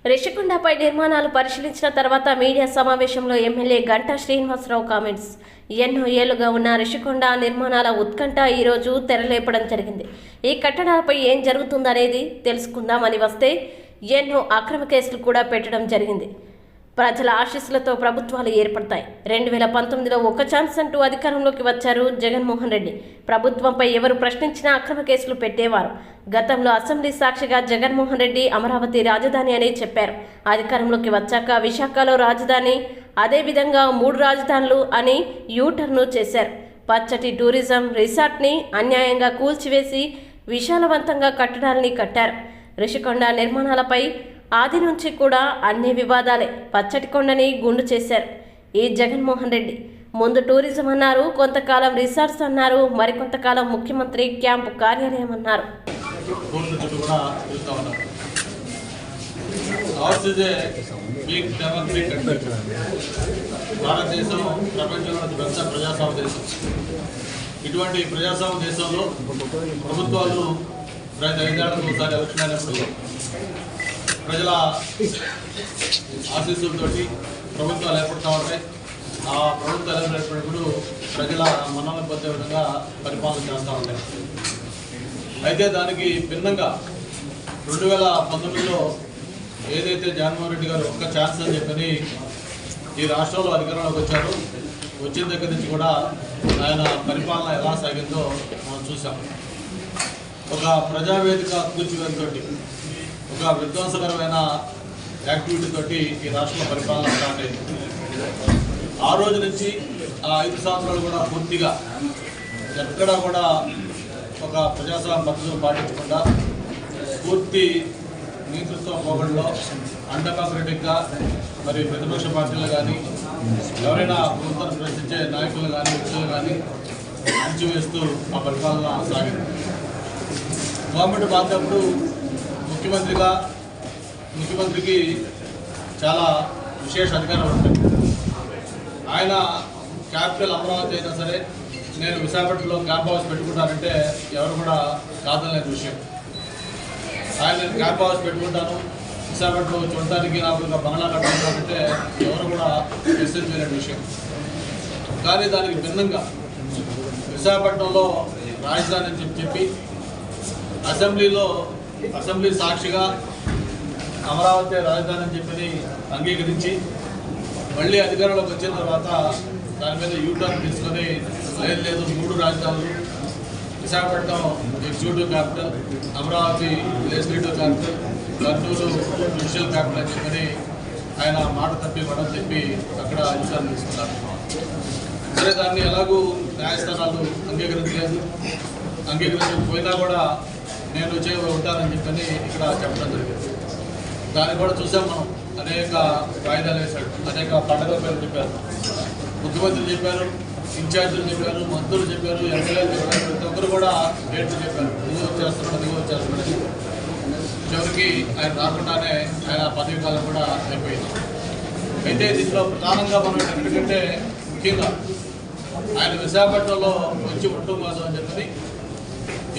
రిషికొండపై నిర్మాణాలు పరిశీలించిన తర్వాత మీడియా సమావేశంలో ఎమ్మెల్యే గంటా శ్రీనివాసరావు కామెంట్స్. ఎన్నో ఏళ్లుగా ఉన్న రిషికొండ నిర్మాణాల ఉత్కంఠ ఈరోజు తెరలేపడం జరిగింది. ఈ కట్టడాలపై ఏం జరుగుతుందనేది తెలుసుకుందామని వస్తే ఎన్నో అక్రమ కేసులు కూడా పెట్టడం జరిగింది. ప్రజల ఆశీస్సులతో ప్రభుత్వాలు ఏర్పడతాయి. 2019లో ఒక ఛాన్స్ అంటూ అధికారంలోకి వచ్చారు జగన్మోహన్ రెడ్డి. ప్రభుత్వంపై ఎవరు ప్రశ్నించినా అక్రమ కేసులు పెట్టేవారు. గతంలో అసెంబ్లీ సాక్షిగా జగన్మోహన్ రెడ్డి అమరావతి రాజధాని అని చెప్పారు. అధికారంలోకి వచ్చాక విశాఖలో రాజధాని, అదేవిధంగా 3 రాజధానులు అని యూటర్ను చేశారు. పచ్చటి టూరిజం రిసార్ట్ని అన్యాయంగా కూల్చివేసి విశాలవంతంగా కట్టడాల్ని కట్టారు. రిషికొండ నిర్మాణాలపై ఆది నుంచి కూడా అన్ని వివాదాలే. పచ్చటి కొండని గుండు చేశారు ఈ జగన్మోహన్ రెడ్డి. ముందు టూరిజం అన్నారు, కొంతకాలం రిసార్ట్స్ అన్నారు, మరికొంతకాలం ముఖ్యమంత్రి క్యాంపు కార్యాలయం అన్నారు. భారతదేశం ప్రపంచంలో పెద్ద ప్రజాస్వామ్య దేశం. ఇటువంటి ప్రజాస్వామ్య దేశంలో ప్రభుత్వాలు 5 ఏళ్లకు ఒకసారి ఎలక్షన్ అయినప్పుడు ప్రజల ఆశీస్సులతోటి ప్రభుత్వాలు ఏర్పడుతూ ఉంటాయి. ఆ ప్రభుత్వాలు ఏర్పడినప్పుడు ప్రజల మన్ననలు పొందే విధంగా పరిపాలన చేస్తూ ఉంటాయి. అయితే దానికి భిన్నంగా 2019లో ఏదైతే జగన్మోహన్ రెడ్డి గారు ఒక్క ఛాన్స్ అని చెప్పని ఈ రాష్ట్రంలో అధికారంలోకి వచ్చారు. వచ్చిన దగ్గర నుంచి కూడా ఆయన పరిపాలన ఎలా సాగిందో మనం చూసాం. ఒక ప్రజావేదిక కూర్చివేతతోటి, ఒక విధ్వంసకరమైన యాక్టివిటీ తోటి ఈ రాష్ట్రంలో పరిపాలన స్టార్ట్ అయింది. ఆ రోజు నుంచి ఆ 5 సంవత్సరాలు కూడా పూర్తిగా ఎక్కడా కూడా ఒక ప్రజాస్వామ్య పద్ధతులు పాటించకుండా పూర్తి నేతృత్వ పోగడలో అండకాపరేటివ్గా మరి ప్రతిపక్ష పార్టీలు కానీ ఎవరైనా ప్రభుత్వాన్ని ప్రశ్నించే నాయకులు కానీ వ్యక్తులు కానీ అణచివేస్తూ ఆ పరిపాలన సాగింది. గవర్నమెంట్ మారినప్పుడు ముఖ్యమంత్రికి చాలా విశేష అధికారాలు ఉంటాయి. ఆయన క్యాపిటల్ అమరావతి అయినా సరే నేను విశాఖపట్నంలో క్యాంప్ హౌస్ పెట్టుకుంటానంటే ఎవరు కూడా కాదనలేని విషయం. ఆయన క్యాంప్ హౌస్ పెట్టుకుంటాను, విశాఖపట్నంలో చూడటానికి నాకు ఒక బంగ్లా కట్టుకుంటానంటే ఎవరు కూడా క్వశ్చన్ చేయలేని విషయం. కానీ దానికి భిన్నంగా విశాఖపట్నంలో రాజధాని అని చెప్పి అసెంబ్లీ సాక్షిగా అమరావతి రాజధాని అని చెప్పి అంగీకరించి మళ్ళీ అధికారంలోకి వచ్చిన తర్వాత దాని మీద యూటర్న్ తీసుకొని లేదు 3 రాజధానులు, Visakhapatnam executive capital, Amaravati legislative capital, Kurnool judicial capital అని చెప్పి ఆయన మాట తప్పి పడని చెప్పి అక్కడ యూటర్న్ తీసుకున్నారు. సరే, దాన్ని ఎలాగూ న్యాయస్థానాలు అంగీకరించకపోయినా కూడా నేను ఉంటానని చెప్పని ఇక్కడ చెప్పడం జరిగింది. దాన్ని కూడా చూసాం మనం. అనేక వాయిదాలు వేశాడు, అనేక పండుగల పేరు చెప్పారు, ముఖ్యమంత్రులు చెప్పారు, ఇన్ఛార్జీలు చెప్పారు, మంత్రులు చెప్పారు, ఎమ్మెల్యేలు చెప్పారు, ప్రతి ఒక్కరు కూడా డేట్లు చెప్పారు, దిగువ వచ్చేస్తున్నాడు. చివరికి ఆయన రాకుండానే ఆయన పదవి కాలం కూడా అయిపోయింది. అయితే దీంట్లో ప్రధానంగా మనం ఎందుకంటే ముఖ్యంగా ఆయన విశాఖపట్నంలో వచ్చి ఉండటం కోసం అని చెప్పని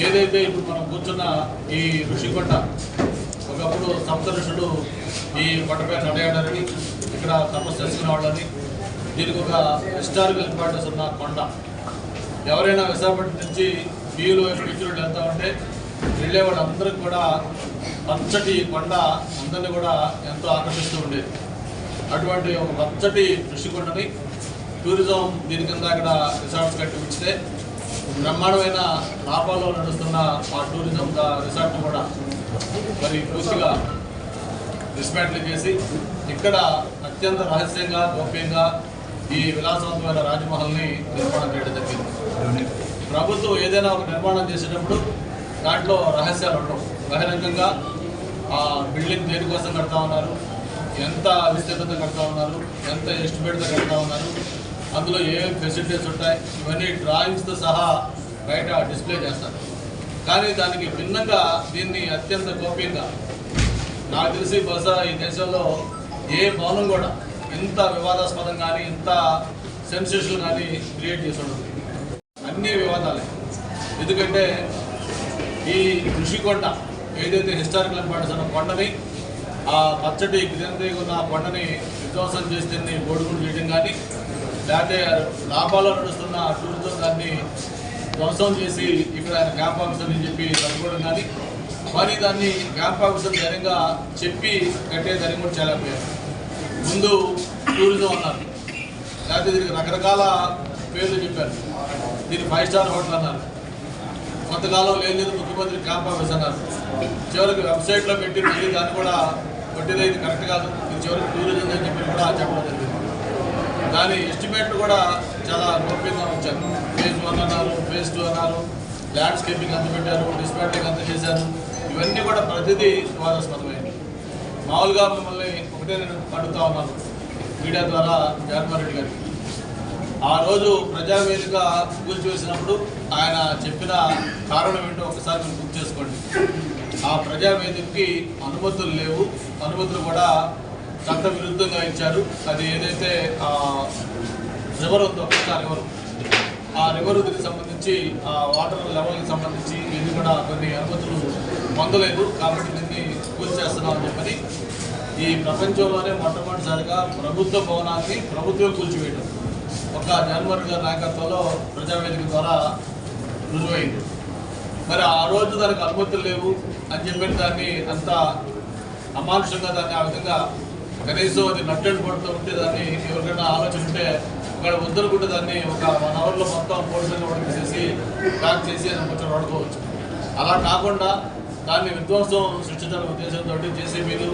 ఏదైతే ఇప్పుడు మనం కూర్చున్న ఈ ఋషికొండ, ఒకప్పుడు సప్త ఋషులు ఈ కొండపై నడయాడని, ఇక్కడ తపస్సు చేసుకునే వాళ్ళని, దీనికి ఒక హిస్టారికల్ ఇంపార్టెన్స్ ఉన్న కొండ. ఎవరైనా విశాఖపట్నం నుంచి బీయులు పిచ్చులు వెళ్తా ఉంటే వెళ్ళే వాళ్ళందరికీ కూడా పచ్చటి కొండ అందరినీ కూడా ఎంతో ఆకర్షిస్తూ ఉండేది. అటువంటి ఒక పచ్చటి ఋషికొండని టూరిజం దీని కింద అక్కడ రిసార్ట్స్ కట్టి ఉంచితే బ్రహ్మాండమైన లాభాల్లో నడుస్తున్న ఆ టూరిజం రిసార్ట్ కూడా మరి పూర్తిగా డిస్మాంటిల్ చేసి ఇక్కడ అత్యంత రహస్యంగా గోప్యంగా ఈ విలాసవంతమైన రాజమహల్ని నిర్మాణం చేయడం జరిగింది. ప్రభుత్వం ఏదైనా ఒక నిర్మాణం చేసేటప్పుడు దాంట్లో రహస్యాలు ఉండవు. బహిరంగంగా ఆ బిల్డింగ్ దేనికోసం కడతా ఉన్నారు, ఎంత విస్తీర్ణత కడతా ఉన్నారు, ఎంత ఎస్టిమేట్తో కడతా ఉన్నారు, అందులో ఏమేమి ఫెసిలిటీస్ ఉంటాయి, ఇవన్నీ డ్రాయింగ్స్తో సహా బయట డిస్ప్లే చేస్తారు. కానీ దానికి భిన్నంగా దీన్ని అత్యంత గోప్యంగా, నాకు తెలిసి బహుశా ఈ దేశంలో ఏ భవనం కూడా ఇంత వివాదాస్పదం కానీ ఇంత సెన్సేషన్ కానీ క్రియేట్ చేసి ఉండదు. అన్ని వివాదాలే. ఎందుకంటే ఈ ఋషికొండ ఏదైతే హిస్టారికల్ ఇంపార్టెన్స్ అన్న కొండని ఆ పచ్చటి గ్రీనరీగా ఉన్న కొండని విధ్వంసం చేస్తే బోడుగుడు చేయడం కానీ, లేకపోతే లాభాల్లో నడుస్తున్న టూరిజం దాన్ని ధ్వంసం చేసి ఇక్కడ ఆయన క్యాంప్ ఆఫీసర్ అని చెప్పి చదువుకోవడం కానీ, మరి దాన్ని క్యాంప్ ఆఫీసర్ ధైర్యంగా చెప్పి కట్టే ధైర్యం కూడా చాలా పేరు. ముందు టూరిజం అన్నారు, లేకపోతే దీనికి రకరకాల పేర్లు చెప్పారు. దీన్ని 5 స్టార్ హోటల్ అన్నారు, కొంతకాలం లేదు ముఖ్యమంత్రి క్యాంప్ ఆఫీస్ అన్నారు. చివరికి వెబ్సైట్లో పెట్టి మళ్ళీ దాన్ని కూడా కొట్టేది ఇది కరెక్ట్ కాదు, ఇది చివరికి టూరిజం అని చెప్పి కూడా చెప్పడం జరిగింది. దాని ఎస్టిమేట్లు కూడా చాలా గోప్యంగా ఉంచారు. ఫేజ్ 1 అన్నారు, ఫేజ్ 2 అన్నారు, ల్యాండ్స్కేపింగ్ అంత పెట్టారు, డిస్మాంట్లింగ్ అంత చేశారు. ఇవన్నీ కూడా ప్రతిదీ వివాదాస్పదమైంది. మామూలుగా మిమ్మల్ని ఒకటే నేను అడుగుతా ఉన్నాను మీడియా ద్వారా జగన్మోహన్ రెడ్డి గారికి, ఆ రోజు ప్రజావేదిక కూల్చివేసినప్పుడు ఆయన చెప్పిన కారణం ఏంటో ఒకసారి మీరు గుర్తు చేసుకోండి. ఆ ప్రజావేదికకి అనుమతులు లేవు, అనుమతులు కూడా చట్ట విరుద్ధంగా ఇచ్చారు. అది ఏదైతే రివర్ ఉందో ఆ రివర్కి సంబంధించి ఆ వాటర్ లెవెల్కి సంబంధించి ఇది కూడా కొన్ని అనుమతులు పొందలేదు, కాబట్టి దీన్ని కూల్చేస్తున్నామని చెప్పని ఈ ప్రపంచంలోనే మొట్టమొదటిసారిగా ప్రభుత్వ భవనాన్ని ప్రభుత్వం కూల్చివేయడం ఒక జగన్మోహన్ గారి నాయకత్వంలో ప్రజావేదిక ద్వారా రుజువైంది. మరి ఆ రోజు దానికి అనుమతులు లేవు అని చెప్పిన దాన్ని అంత అమానుషంగా దాన్ని ఆ విధంగా కనీసం అది నట్టెండు పడుతూ ఉంటే దాన్ని ఎవరికైనా ఆలోచన ఉంటే ఇక్కడ వద్దనుకుంటే దాన్ని ఒక 1 అవర్లో మొత్తం పోలీసులను ఉడికేసేసి ప్యాక్ చేసి అది కొంచెం వాడుకోవచ్చు. అలా కాకుండా దాన్ని విధ్వంసం సృష్టించాలనే ఉద్దేశంతో జేసీబీలు